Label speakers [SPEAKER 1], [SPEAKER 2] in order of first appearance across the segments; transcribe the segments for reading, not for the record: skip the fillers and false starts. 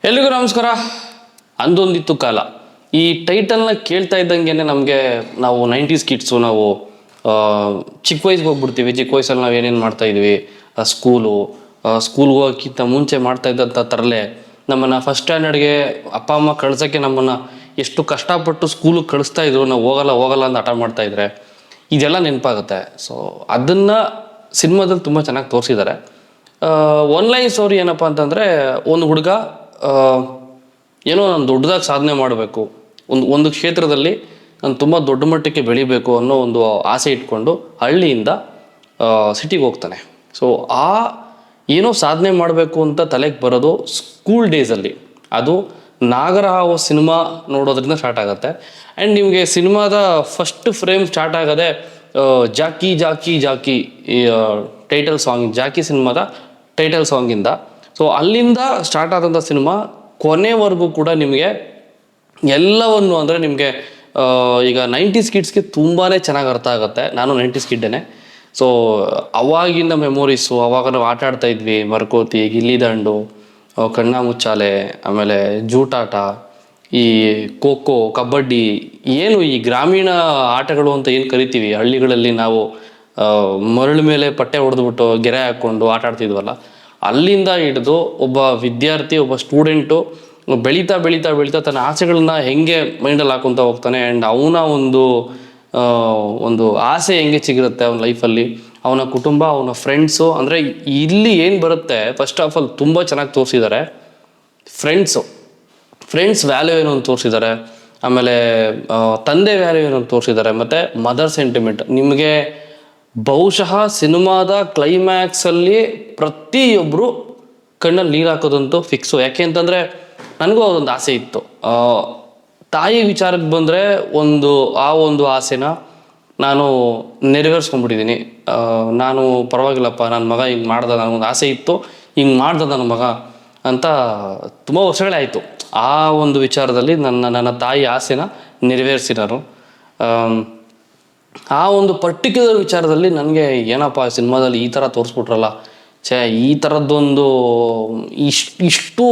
[SPEAKER 1] ಎಲ್ರಿಗೂ ನಮಸ್ಕಾರ. ಅಂದೊಂದಿತ್ತು ಕಾಲ ಈ ಟೈಟಲ್ನ ಕೇಳ್ತಾ ಇದ್ದಂಗೆ ನಮಗೆ ನಾವು 90s ಕಿಡ್ಸು. ನಾವು ಚಿಕ್ಕ ವಯಸ್ಸಿಗೆ ಹೋಗ್ಬಿಡ್ತೀವಿ. ಚಿಕ್ಕ ವಯಸ್ಸಲ್ಲಿ ನಾವು ಏನೇನು ಮಾಡ್ತಾ ಇದ್ವಿ, ಸ್ಕೂಲ್ಗೆ ಹೋಗೋಕ್ಕಿಂತ ಮುಂಚೆ ಮಾಡ್ತಾ ಇದ್ದಂಥ ಥರಲೇ ನಮ್ಮನ್ನು ಫಸ್ಟ್ ಸ್ಟ್ಯಾಂಡರ್ಡ್ಗೆ ಅಪ್ಪ ಅಮ್ಮ ಕಳ್ಸೋಕ್ಕೆ ನಮ್ಮನ್ನು ಎಷ್ಟು ಕಷ್ಟಪಟ್ಟು ಸ್ಕೂಲಿಗೆ ಕಳಿಸ್ತಾ ಇದ್ರು. ನಾವು ಹೋಗಲ್ಲ ಅಂತ ಹಠ ಮಾಡ್ತಾ ಇದ್ರೆ ಇದೆಲ್ಲ ನೆನಪಾಗುತ್ತೆ. ಸೊ ಅದನ್ನು ಸಿನಿಮಾದಲ್ಲಿ ತುಂಬ ಚೆನ್ನಾಗಿ ತೋರಿಸಿದ್ದಾರೆ. ಒನ್ಲೈನ್ ಸ್ಟೋರಿ ಏನಪ್ಪ ಅಂತಂದರೆ, ಒಂದು ಹುಡುಗ ಏನೋ ನಾನು ದೊಡ್ಡದಾಗಿ ಸಾಧನೆ ಮಾಡಬೇಕು, ಒಂದು ಕ್ಷೇತ್ರದಲ್ಲಿ ನಾನು ತುಂಬ ದೊಡ್ಡ ಮಟ್ಟಕ್ಕೆ ಬೆಳಿಬೇಕು ಅನ್ನೋ ಒಂದು ಆಸೆ ಇಟ್ಕೊಂಡು ಹಳ್ಳಿಯಿಂದ ಸಿಟಿಗೆ ಹೋಗ್ತಾನೆ. ಸೊ ಏನೋ ಸಾಧನೆ ಮಾಡಬೇಕು ಅಂತ ತಲೆಗೆ ಬರೋದು ಸ್ಕೂಲ್ ಡೇಸಲ್ಲಿ. ಅದು ನಾಗರಹಾವು ಸಿನಿಮಾ ನೋಡೋದ್ರಿಂದ ಸ್ಟಾರ್ಟ್ ಆಗುತ್ತೆ. ಆ್ಯಂಡ್ ನಿಮಗೆ ಸಿನಿಮಾದ ಫಸ್ಟ್ ಫ್ರೇಮ್ ಸ್ಟಾರ್ಟ್ ಆಗೋದೆ ಜಾಕಿ ಜಾಕಿ ಜಾಕಿ ಈ ಟೈಟಲ್ ಸಾಂಗ್, ಜಾಕಿ ಸಿನಿಮಾದ ಟೈಟಲ್ ಸಾಂಗಿಂದ. ಸೊ ಅಲ್ಲಿಂದ ಸ್ಟಾರ್ಟ್ ಆದಂಥ ಸಿನಿಮಾ ಕೊನೆವರೆಗೂ ಕೂಡ ನಿಮಗೆ ಎಲ್ಲವನ್ನು ಅಂದರೆ ನಿಮಗೆ ಈಗ 90s ಕಿಡ್ಸ್ಗೆ ತುಂಬಾ ಚೆನ್ನಾಗಿ ಅರ್ಥ ಆಗುತ್ತೆ. ನಾನು 90s ಕಿಡ್ಡೇನೆ. ಸೊ ಅವಾಗಿನ ಮೆಮೊರೀಸು, ಅವಾಗ ನಾವು ಆಟ ಆಡ್ತಾ ಇದ್ವಿ, ಮರಕೋತಿ, ಗಿಲ್ಲಿದಾಂಡು, ಕಣ್ಣ ಮುಚ್ಚಾಲೆ, ಆಮೇಲೆ ಜೂಟಾಟ, ಈ ಖೋ ಖೋ, ಕಬಡ್ಡಿ, ಏನು ಈ ಗ್ರಾಮೀಣ ಆಟಗಳು ಅಂತ ಏನು ಕರಿತೀವಿ ಹಳ್ಳಿಗಳಲ್ಲಿ. ನಾವು ಮರಳು ಮೇಲೆ ಪಟ್ಟೆ ಹೊಡೆದ್ಬಿಟ್ಟು ಗೆರೆ ಹಾಕ್ಕೊಂಡು ಆಟ ಆಡ್ತಿದ್ವಲ್ಲ, ಅಲ್ಲಿಂದ ಹಿಡಿದು ಒಬ್ಬ ವಿದ್ಯಾರ್ಥಿ, ಒಬ್ಬ ಸ್ಟೂಡೆಂಟು ಬೆಳೀತಾ ಬೆಳೀತಾ ಬೆಳೀತಾ ತನ್ನ ಆಸೆಗಳನ್ನ ಹೆಂಗೆ ಮೈಂಡಲ್ಲಿ ಹಾಕೊತ ಹೋಗ್ತಾನೆ. ಆ್ಯಂಡ್ ಅವನ ಒಂದು ಆಸೆ ಹೆಂಗೆ ಸಿಗಿರುತ್ತೆ ಅವನ ಲೈಫಲ್ಲಿ, ಅವನ ಕುಟುಂಬ, ಅವನ ಫ್ರೆಂಡ್ಸು. ಅಂದರೆ ಇಲ್ಲಿ ಏನು ಬರುತ್ತೆ, ಫಸ್ಟ್ ಆಫ್ ಆಲ್ ತುಂಬ ಚೆನ್ನಾಗಿ ತೋರಿಸಿದ್ದಾರೆ. ಫ್ರೆಂಡ್ಸ್ ವ್ಯಾಲ್ಯೂ ಏನು ಅಂತ ತೋರಿಸಿದ್ದಾರೆ. ಆಮೇಲೆ ತಂದೆ ವ್ಯಾಲ್ಯೂ ಏನು ಅಂತ ತೋರಿಸಿದ್ದಾರೆ. ಮತ್ತು ಮದರ್ ಸೆಂಟಿಮೆಂಟ್. ನಿಮಗೆ ಬಹುಶಃ ಸಿನಿಮಾದ ಕ್ಲೈಮ್ಯಾಕ್ಸಲ್ಲಿ ಪ್ರತಿಯೊಬ್ಬರು ಕಣ್ಣಲ್ಲಿ ನೀರು ಹಾಕೋದಂತೂ ಫಿಕ್ಸು. ಯಾಕೆ ಅಂತಂದರೆ ನನಗೂ ಅದೊಂದು ಆಸೆ ಇತ್ತು. ತಾಯಿ ವಿಚಾರಕ್ಕೆ ಬಂದರೆ ಒಂದು ಆಸೆನ ನಾನು ನೆರವೇರಿಸ್ಕೊಂಡ್ಬಿಟ್ಟಿದ್ದೀನಿ. ನಾನು ಪರವಾಗಿಲ್ಲಪ್ಪ, ನನ್ನ ಮಗ ಹಿಂಗೆ ಮಾಡ್ದ, ನನಗೊಂದು ಆಸೆ ಇತ್ತು, ಹಿಂಗೆ ಮಾಡ್ದ ನನ್ನ ಮಗ ಅಂತ ತುಂಬ ವರ್ಷಗಳೇ ಆಯಿತು. ಆ ಒಂದು ವಿಚಾರದಲ್ಲಿ ನನ್ನ ತಾಯಿ ಆಸೆನ ನೆರವೇರಿಸಿ ನಾನು ಆ ಒಂದು ಪರ್ಟಿಕ್ಯುಲರ್ ವಿಚಾರದಲ್ಲಿ ನನಗೆ ಏನಪ್ಪ ಸಿನಿಮಾದಲ್ಲಿ ಈ ಥರ ತೋರಿಸ್ಬಿಟ್ರಲ್ಲ, ಈ ಥರದ್ದೊಂದು ಇಷ್ಟು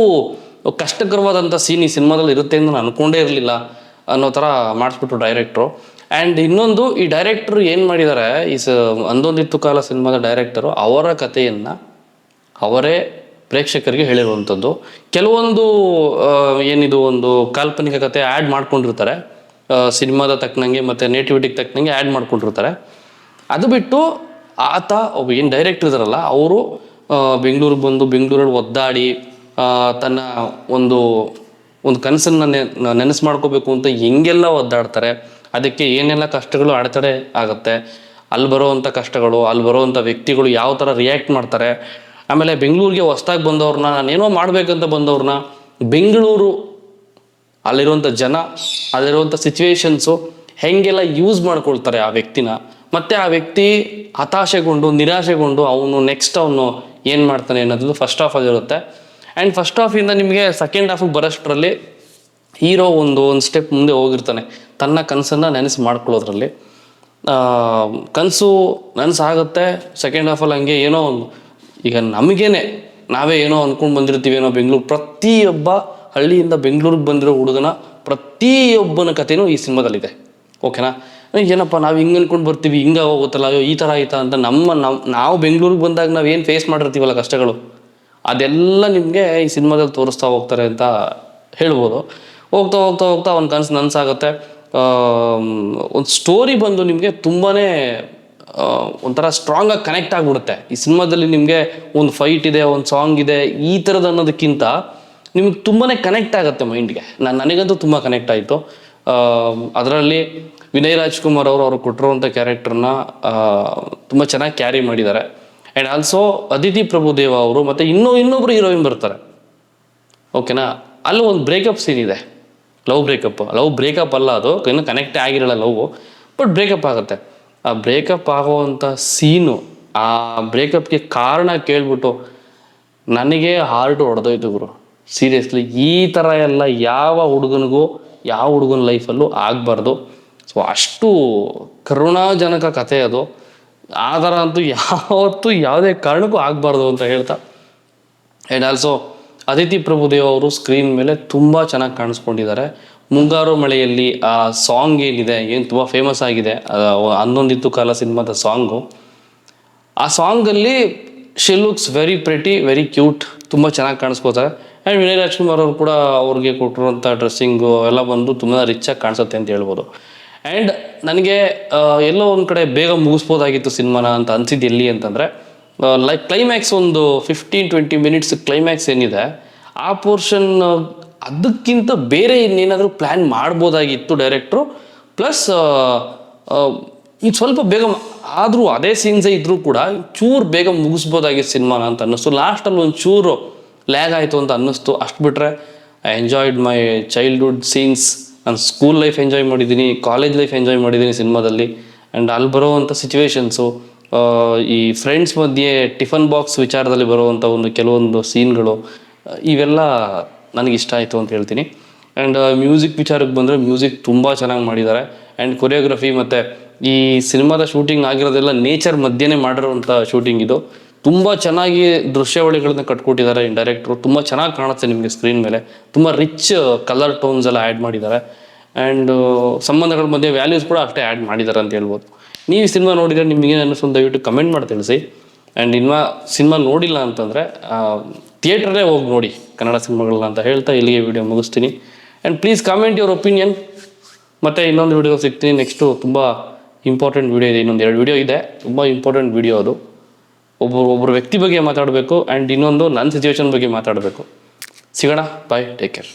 [SPEAKER 1] ಕಷ್ಟಕರವಾದಂಥ ಸೀನ್ ಈ ಸಿನಿಮಾದಲ್ಲಿ ಇರುತ್ತೆ ಅಂತ ನಾನು ಅಂದ್ಕೊಂಡೇ ಇರಲಿಲ್ಲ ಅನ್ನೋ ಥರ ಮಾಡಿಸ್ಬಿಟ್ರು ಡೈರೆಕ್ಟ್ರು. ಆ್ಯಂಡ್ ಇನ್ನೊಂದು, ಈ ಡೈರೆಕ್ಟ್ರು ಏನು ಮಾಡಿದ್ದಾರೆ, ಅಂದೊಂದಿತ್ತು ಕಾಲ ಸಿನಿಮಾದ ಡೈರೆಕ್ಟರು ಅವರ ಕಥೆಯನ್ನು ಅವರೇ ಪ್ರೇಕ್ಷಕರಿಗೆ ಹೇಳಿರುವಂಥದ್ದು. ಕೆಲವೊಂದು ಏನಿದು ಒಂದು ಕಾಲ್ಪನಿಕ ಕಥೆ ಆ್ಯಡ್ ಮಾಡ್ಕೊಂಡಿರ್ತಾರೆ ಸಿನಿಮಾದ ತಕ್ಕನಂಗೆ, ಮತ್ತು ನೇಟಿವಿಟಿಗೆ ತಕ್ಕನಂಗೆ ಆ್ಯಡ್ ಮಾಡ್ಕೊಂಡಿರ್ತಾರೆ. ಅದು ಬಿಟ್ಟು ಆತ ಒಬ್ಬ ಏನು ಡೈರೆಕ್ಟರ್ ಇದಾರಲ್ಲ, ಅವರು ಬೆಂಗಳೂರಿಗೆ ಬಂದು ಬೆಂಗಳೂರಲ್ಲಿ ಒದ್ದಾಡಿ ತನ್ನ ಒಂದು ಕನಸನ್ನು ನೆನೆಸು ಮಾಡ್ಕೋಬೇಕು ಅಂತ ಹೆಂಗೆಲ್ಲ ಒದ್ದಾಡ್ತಾರೆ, ಅದಕ್ಕೆ ಏನೆಲ್ಲ ಕಷ್ಟಗಳು ಅಡೆತಡೆ ಆಗುತ್ತೆ, ಅಲ್ಲಿ ಬರೋವಂಥ ಕಷ್ಟಗಳು, ಅಲ್ಲಿ ಬರೋವಂಥ ವ್ಯಕ್ತಿಗಳು ಯಾವ ಥರ ರಿಯಾಕ್ಟ್ ಮಾಡ್ತಾರೆ. ಆಮೇಲೆ ಬೆಂಗಳೂರಿಗೆ ಹೊಸ್ದಾಗಿ ಬಂದವ್ರನ್ನ, ನಾನೇನೋ ಮಾಡಬೇಕಂತ ಬಂದವ್ರನ್ನ, ಬೆಂಗಳೂರು ಅಲ್ಲಿರುವಂಥ ಜನ, ಅಲ್ಲಿರುವಂಥ ಸಿಚುವೇಶನ್ಸು ಹೆಂಗೆಲ್ಲ ಯೂಸ್ ಮಾಡ್ಕೊಳ್ತಾರೆ ಆ ವ್ಯಕ್ತಿನ. ಮತ್ತು ಆ ವ್ಯಕ್ತಿ ಹತಾಶೆಗೊಂಡು ನಿರಾಶೆಗೊಂಡು ಅವನು ಏನು ಮಾಡ್ತಾನೆ ಅನ್ನೋದು ಫಸ್ಟ್ ಹಾಫ್ ಆಗಿರುತ್ತೆ. ಆ್ಯಂಡ್ ಫಸ್ಟ್ ಹಾಫಿಂದ ನಿಮಗೆ ಸೆಕೆಂಡ್ ಹಾಫಿಗೆ ಬರೋಷ್ಟರಲ್ಲಿ ಹೀರೋ ಒಂದು ಸ್ಟೆಪ್ ಮುಂದೆ ಹೋಗಿರ್ತಾನೆ ತನ್ನ ಕನಸನ್ನು ನೆನೆಸು ಮಾಡ್ಕೊಳ್ಳೋದ್ರಲ್ಲಿ. ನನಸಾಗುತ್ತೆ ಸೆಕೆಂಡ್ ಹಾಫಲ್ಲಿ. ಹಂಗೆ ಏನೋ ಒಂದು ಈಗ ನಾವೇ ಏನೋ ಅಂದ್ಕೊಂಡು ಬಂದಿರ್ತೀವಿ ಏನೋ ಬೆಂಗಳೂರು. ಪ್ರತಿಯೊಬ್ಬ ಹಳ್ಳಿಯಿಂದ ಬೆಂಗಳೂರಿಗೆ ಬಂದಿರೋ ಹುಡುಗನ ಪ್ರತಿಯೊಬ್ಬನ ಕಥೆನೂ ಈ ಸಿನಿಮಾದಲ್ಲಿದೆ. ಓಕೆನಾ? ಏನಪ್ಪ ನಾವು ಹಿಂಗೆ ಅಂದ್ಕೊಂಡು ಬರ್ತೀವಿ, ಹಿಂಗೆ ಹೋಗುತ್ತಲ್ಲ, ಅಯ್ಯೋ ಈ ಥರ ಆಯ್ತಾ ಅಂತ ನಾವು ಬೆಂಗಳೂರಿಗೆ ಬಂದಾಗ ನಾವು ಏನು ಫೇಸ್ ಮಾಡಿರ್ತೀವಲ್ಲ ಕಷ್ಟಗಳು, ಅದೆಲ್ಲ ನಿಮಗೆ ಈ ಸಿನಿಮಾದಲ್ಲಿ ತೋರಿಸ್ತಾ ಹೋಗ್ತಾರೆ ಅಂತ ಹೇಳ್ಬೋದು. ಹೋಗ್ತಾ ಹೋಗ್ತಾ ಹೋಗ್ತಾ ಒಂದು ಕನಸು ನನಸಾಗುತ್ತೆ. ಒಂದು ಸ್ಟೋರಿ ಬಂದು ನಿಮಗೆ ತುಂಬಾ ಒಂಥರ ಸ್ಟ್ರಾಂಗಾಗಿ ಕನೆಕ್ಟ್ ಆಗಿಬಿಡುತ್ತೆ. ಈ ಸಿನಿಮಾದಲ್ಲಿ ನಿಮಗೆ ಒಂದು ಫೈಟ್ ಇದೆ, ಒಂದು ಸಾಂಗ್ ಇದೆ, ಈ ಥರದ್ದು ಅನ್ನೋದಕ್ಕಿಂತ ನಿಮ್ಗೆ ತುಂಬಾ ಕನೆಕ್ಟ್ ಆಗುತ್ತೆ ಮೈಂಡ್ಗೆ. ನನಗಂತೂ ತುಂಬ ಕನೆಕ್ಟ್ ಆಯಿತು. ಅದರಲ್ಲಿ ವಿನಯ್ ರಾಜ್ಕುಮಾರ್ ಅವರು ಕೊಟ್ಟಿರುವಂಥ ಕ್ಯಾರೆಕ್ಟರ್ನ ತುಂಬ ಚೆನ್ನಾಗಿ ಕ್ಯಾರಿ ಮಾಡಿದ್ದಾರೆ. ಆ್ಯಂಡ್ ಆಲ್ಸೋ ಅದಿತಿ ಪ್ರಭುದೇವ ಅವರು ಮತ್ತು ಇನ್ನೊಬ್ಬರು ಹೀರೋಯಿನ್ ಬರ್ತಾರೆ. ಓಕೆನಾ? ಅಲ್ಲಿ ಒಂದು ಬ್ರೇಕಪ್ ಸೀನ್ ಇದೆ, ಲವ್ ಬ್ರೇಕಪ್ ಅಲ್ಲ, ಅದು ಇನ್ನೂ ಕನೆಕ್ಟೇ ಆಗಿರಲ್ಲ ಲವ್, ಬಟ್ ಬ್ರೇಕಪ್ ಆಗುತ್ತೆ. ಆ ಬ್ರೇಕಪ್ ಆಗೋವಂಥ ಸೀನು, ಆ ಬ್ರೇಕಪ್ಗೆ ಕಾರಣ ಕೇಳ್ಬಿಟ್ಟು ನನಗೆ ಹಾರ್ಟ್ ಹೊಡೆದೋಯ್ತು ಗುರು. ಸೀರಿಯಸ್ಲಿ ಈ ಥರ ಎಲ್ಲ ಯಾವ ಹುಡುಗನ ಲೈಫಲ್ಲೂ ಆಗಬಾರ್ದು. ಸೊ ಅಷ್ಟು ಕರುಣಾಜನಕ ಕಥೆ ಅದು. ಆ ಥರ ಅಂತೂ ಯಾವತ್ತೂ ಯಾವುದೇ ಕಾರಣಕ್ಕೂ ಆಗಬಾರ್ದು ಅಂತ ಹೇಳ್ತಾ. ಆ್ಯಂಡ್ ಆಲ್ಸೋ ಅದಿತಿ ಪ್ರಭುದೇವ್ ಅವರು ಸ್ಕ್ರೀನ್ ಮೇಲೆ ತುಂಬ ಚೆನ್ನಾಗಿ ಕಾಣಿಸ್ಕೊಂಡಿದ್ದಾರೆ. ಮುಂಗಾರು ಮಳೆಯಲ್ಲಿ ಆ ಸಾಂಗ್ ಏನಿದೆ, ಏನು ತುಂಬ ಫೇಮಸ್ ಆಗಿದೆ, ಹನ್ನೊಂದಿತ್ತು ಕಾಲ ಸಿನಿಮಾದ ಸಾಂಗು. ಆ ಸಾಂಗಲ್ಲಿ she looks very pretty, very cute, ತುಂಬ ಚೆನ್ನಾಗಿ ಕಾಣಿಸ್ಕೋತಾರೆ. ಆ್ಯಂಡ್ ವಿನಯ್ ರಾಜ್ಕುಮಾರ್ ಅವರು ಕೂಡ ಅವ್ರಿಗೆ ಕೊಟ್ಟಿರುವಂಥ ಡ್ರೆಸ್ಸಿಂಗು ಎಲ್ಲ ಬಂದು ತುಂಬ ರಿಚಾಗಿ ಕಾಣಿಸುತ್ತೆ ಅಂತ ಹೇಳ್ಬೋದು. ಆ್ಯಂಡ್ ನನಗೆ ಎಲ್ಲೋ ಒಂದು ಕಡೆ ಬೇಗ ಮುಗಿಸ್ಬೋದಾಗಿತ್ತು ಸಿನಿಮಾನ ಅಂತ ಅನಿಸಿದ್ದು ಎಲ್ಲಿ ಅಂತಂದರೆ, ಲೈಕ್ ಕ್ಲೈಮ್ಯಾಕ್ಸ್ ಒಂದು 15-20 ಮಿನಿಟ್ಸ್ ಕ್ಲೈಮ್ಯಾಕ್ಸ್ ಏನಿದೆ ಆ ಪೋರ್ಷನ್ ಅದಕ್ಕಿಂತ ಬೇರೆ ಇನ್ನೇನಾದರೂ ಪ್ಲ್ಯಾನ್ ಮಾಡ್ಬೋದಾಗಿತ್ತು ಡೈರೆಕ್ಟ್ರು. ಪ್ಲಸ್ ಇದು ಸ್ವಲ್ಪ ಬೇಗ ಆದರೂ ಅದೇ ಸೀನ್ಸೇ ಇದ್ದರೂ ಕೂಡ ಚೂರು ಬೇಗ ಮುಗಿಸ್ಬೋದಾಗಿತ್ತು ಸಿನಿಮಾನ ಅಂತ ಅನ್ನಿಸ್ತು. ಲಾಸ್ಟಲ್ಲಿ ಒಂದು ಚೂರು ಲ್ಯಾಗ್ ಆಯಿತು ಅಂತ ಅನ್ನಿಸ್ತು. ಅಷ್ಟು ಬಿಟ್ಟರೆ I enjoyed my childhood scenes. ನಾನು ಸ್ಕೂಲ್ ಲೈಫ್ ಎಂಜಾಯ್ ಮಾಡಿದ್ದೀನಿ, ಕಾಲೇಜ್ ಲೈಫ್ ಎಂಜಾಯ್ ಮಾಡಿದ್ದೀನಿ ಸಿನಿಮಾದಲ್ಲಿ. ಆ್ಯಂಡ್ ಅಲ್ಲಿ ಬರೋವಂಥ ಸಿಚುವೇಶನ್ಸು, ಈ ಫ್ರೆಂಡ್ಸ್ ಮಧ್ಯೆ ಟಿಫನ್ ಬಾಕ್ಸ್ ವಿಚಾರದಲ್ಲಿ ಬರುವಂಥ ಒಂದು ಕೆಲವೊಂದು ಸೀನ್ಗಳು, ಇವೆಲ್ಲ ನನಗಿಷ್ಟ ಆಯಿತು ಅಂತ ಹೇಳ್ತೀನಿ. ಆ್ಯಂಡ್ ಮ್ಯೂಸಿಕ್ ವಿಚಾರಕ್ಕೆ ಬಂದರೆ ಮ್ಯೂಸಿಕ್ ತುಂಬ ಚೆನ್ನಾಗಿ ಮಾಡಿದ್ದಾರೆ. ಆ್ಯಂಡ್ ಕೊರಿಯೋಗ್ರಫಿ ಮತ್ತು ಈ ಸಿನಿಮಾದ ಶೂಟಿಂಗ್ ಆಗಿರೋದೆಲ್ಲ ನೇಚರ್ ಮಧ್ಯೆನೇ ಮಾಡಿರೋವಂಥ ಶೂಟಿಂಗ್ ಇದು. ತುಂಬ ಚೆನ್ನಾಗಿ ದೃಶ್ಯಾವಳಿಗಳನ್ನ ಕಟ್ಕೊಟ್ಟಿದ್ದಾರೆ ಡೈರೆಕ್ಟ್ರು. ತುಂಬ ಚೆನ್ನಾಗಿ ಕಾಣುತ್ತೆ ನಿಮಗೆ ಸ್ಕ್ರೀನ್ ಮೇಲೆ. ತುಂಬ ರಿಚ್ ಕಲರ್ ಟೋನ್ಸ್ ಎಲ್ಲ ಆ್ಯಡ್ ಮಾಡಿದ್ದಾರೆ. ಆ್ಯಂಡ್ ಸಂಬಂಧಗಳ ಮಧ್ಯೆ ವ್ಯಾಲ್ಯೂಸ್ ಕೂಡ ಅಷ್ಟೇ ಆ್ಯಡ್ ಮಾಡಿದ್ದಾರೆ ಅಂತ ಹೇಳ್ಬೋದು. ನೀವು ಈ ಸಿನಿಮಾ ನೋಡಿದರೆ ನಿಮಗೆ ಅನ್ನಿಸೋದು ದಯವಿಟ್ಟು ಕಮೆಂಟ್ ಮಾಡಿ ತಿಳಿಸಿ. ಆ್ಯಂಡ್ ಇನ್ನು ಸಿನಿಮಾ ನೋಡಿಲ್ಲ ಅಂತಂದರೆ ಥಿಯೇಟ್ರಲ್ಲೇ ಹೋಗಿ ನೋಡಿ ಕನ್ನಡ ಸಿನಿಮಾಗಳನ್ನ ಅಂತ ಹೇಳ್ತಾ ಇಲ್ಲಿಗೆ ವಿಡಿಯೋ ಮುಗಿಸ್ತೀನಿ. And please comment your opinion. ಮತ್ತು ಇನ್ನೊಂದು ವಿಡಿಯೋ ಸಿಗ್ತೀನಿ ನೆಕ್ಸ್ಟು. ತುಂಬ ಇಂಪಾರ್ಟೆಂಟ್ ವಿಡಿಯೋ ಇದೆ, ಇನ್ನೊಂದು 2 ವಿಡಿಯೋ ಇದೆ, ತುಂಬ ಇಂಪಾರ್ಟೆಂಟ್ ವಿಡಿಯೋ ಅದು. ಒಬ್ಬರು ವ್ಯಕ್ತಿ ಬಗ್ಗೆ ಮಾತಾಡಬೇಕು, ಆ್ಯಂಡ್ ಇನ್ನೊಂದು ನನ್ನ ಸಿಚುವೇಶನ್ ಬಗ್ಗೆ ಮಾತಾಡಬೇಕು. ಸಿಗೋಣ, ಬಾಯ್, ಟೇಕ್ ಕೇರ್.